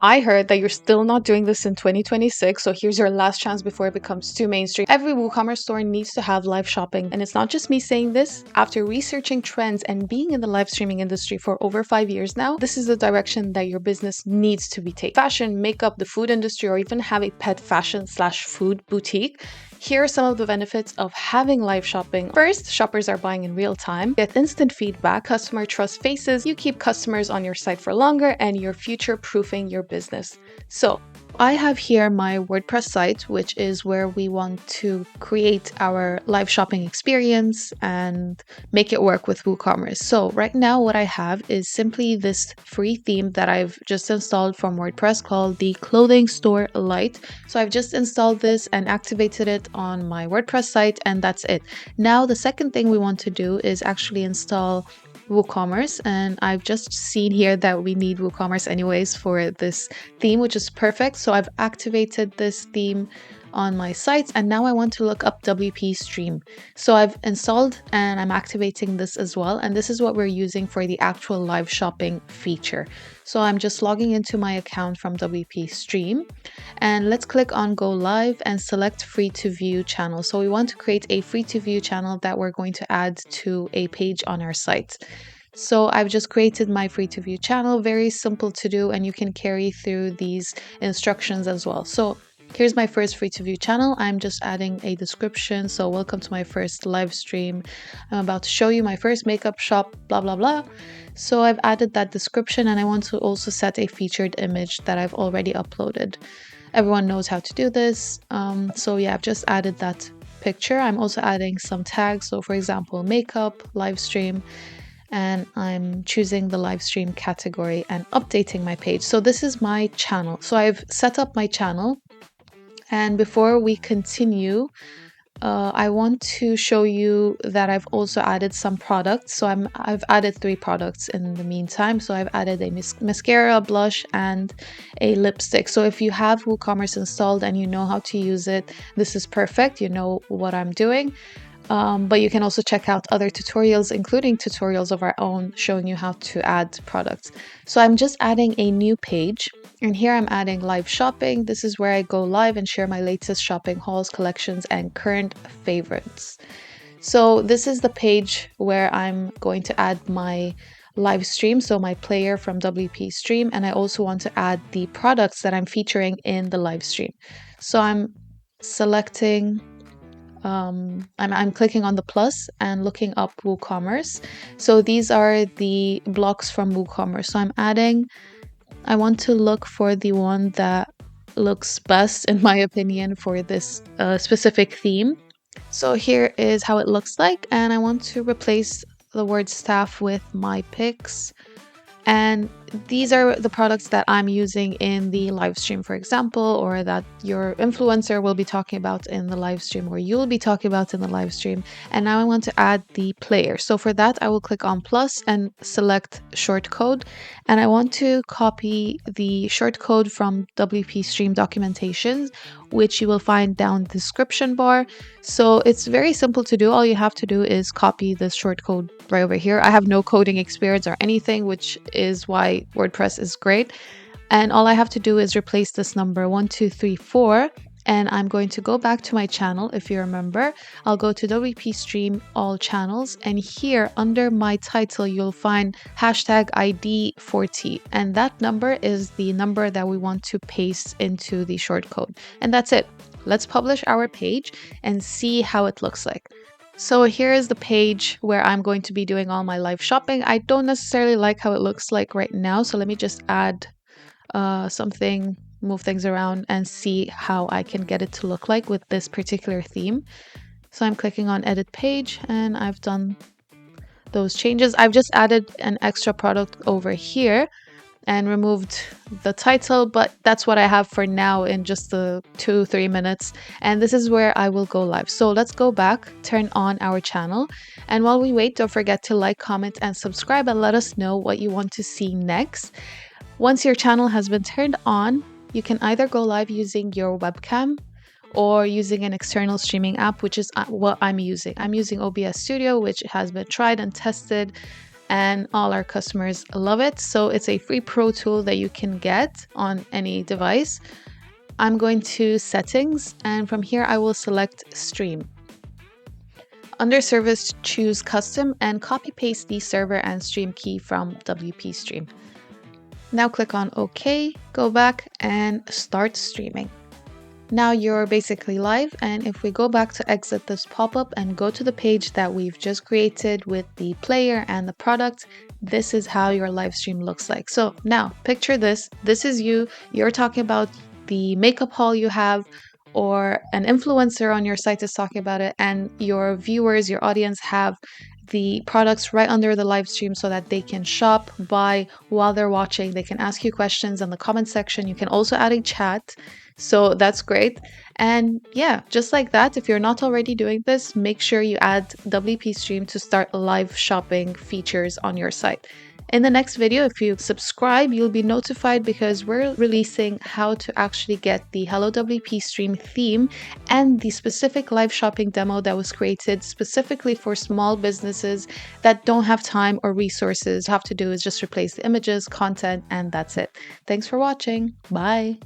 I heard that you're still not doing this in 2026, so here's your last chance before it becomes too mainstream. Every WooCommerce store needs to have live shopping, and it's not just me saying this. After researching trends and being in the live streaming industry for over 5 years now, this is the direction that your business needs to be taking. Fashion, makeup, the food industry, or even have a pet fashion/food boutique. Here are some of the benefits of having live shopping. First, shoppers are buying in real time, get instant feedback, customer trust faces, you keep customers on your site for longer, and you're future proofing your business. So, I have here my WordPress site, which is where we want to create our live shopping experience and make it work with WooCommerce. So right now what I have is simply this free theme that I've just installed from WordPress called the Clothing Store Lite. So I've just installed this and activated it on my WordPress site, and that's it. Now the second thing we want to do is actually install WooCommerce, and I've just seen here that we need WooCommerce anyways for this theme, which is perfect. So I've activated this theme on my sites, and now I want to look up WP Stream. So I've installed and I'm activating this as well, and this is what we're using for the actual live shopping feature. So I'm just logging into my account from WP Stream, and let's click on Go Live and select Free to View channel. So we want to create a free to view channel that we're going to add to a page on our site. So I've just created my free to view channel, very simple to do, and you can carry through these instructions as well. So here's my first free to view channel. I'm just adding a description. So welcome to my first live stream. I'm about to show you my first makeup shop, blah, blah, blah. So I've added that description, and I want to also set a featured image that I've already uploaded. Everyone knows how to do this. So yeah, I've just added that picture. I'm also adding some tags. So for example, makeup, live stream, and I'm choosing the live stream category and updating my page. So this is my channel. So I've set up my channel. And before we continue, I want to show you that I've also added some products. So I've added 3 products in the meantime. So I've added a mascara, blush, and a lipstick. So if you have WooCommerce installed and you know how to use it, this is perfect. You know what I'm doing. But you can also check out other tutorials, including tutorials of our own, showing you how to add products. So I'm just adding a new page, and here I'm adding live shopping. This is where I go live and share my latest shopping hauls, collections, and current favorites. So this is the page where I'm going to add my live stream, so my player from WP Stream, and I also want to add the products that I'm featuring in the live stream. So I'm selecting I'm clicking on the plus and looking up WooCommerce. So these are the blocks from WooCommerce. So I want to look for the one that looks best, in my opinion, for this specific theme. So here is how it looks like, and I want to replace the word staff with my picks. And these are the products that I'm using in the live stream, for example, or that your influencer will be talking about in the live stream, or you'll be talking about in the live stream. And now I want to add the player. So for that, I will click on plus and select short code. And I want to copy the short code from WP Stream documentation, which you will find down the description bar. So it's very simple to do. All you have to do is copy this short code right over here. I have no coding experience or anything, which is why WordPress is great. And all I have to do is replace this number 1234. And I'm going to go back to my channel. If you remember, I'll go to WP Stream all channels, and here under my title you'll find hashtag ID40, and that number is the number that we want to paste into the short code. And that's it. Let's publish our page and see how it looks like. So here is the page where I'm going to be doing all my live shopping. I don't necessarily like how it looks like right now, so let me just add something, move things around, and see how I can get it to look like with this particular theme. So I'm clicking on edit page, and I've done those changes. I've just added an extra product over here and removed the title, but that's what I have for now in just the 2-3 minutes. And this is where I will go live. So let's go back, turn on our channel. And while we wait, don't forget to like, comment, and subscribe, and let us know what you want to see next. Once your channel has been turned on, you can either go live using your webcam or using an external streaming app, which is what I'm using. I'm using OBS Studio, which has been tried and tested and all our customers love it. So it's a free pro tool that you can get on any device. I'm going to settings, and from here I will select stream. Under service, choose custom and copy paste the server and stream key from WP Stream. Now click on OK, go back and start streaming. Now you're basically live, and if we go back to exit this pop-up and go to the page that we've just created with the player and the product, this is how your live stream looks like. So now picture this. This is you're talking about the makeup haul you have, or an influencer on your site is talking about it, and your viewers, your audience have the products right under the live stream so that they can shop, buy while they're watching. They can ask you questions in the comment section. You can also add a chat. So that's great. And yeah, just like that, if you're not already doing this, make sure you add WP Stream to start live shopping features on your site. In the next video, if you subscribe, you'll be notified because we're releasing how to actually get the Hello WP Stream theme and the specific live shopping demo that was created specifically for small businesses that don't have time or resources. All you have to do is just replace the images, content, and that's it. Thanks for watching. Bye.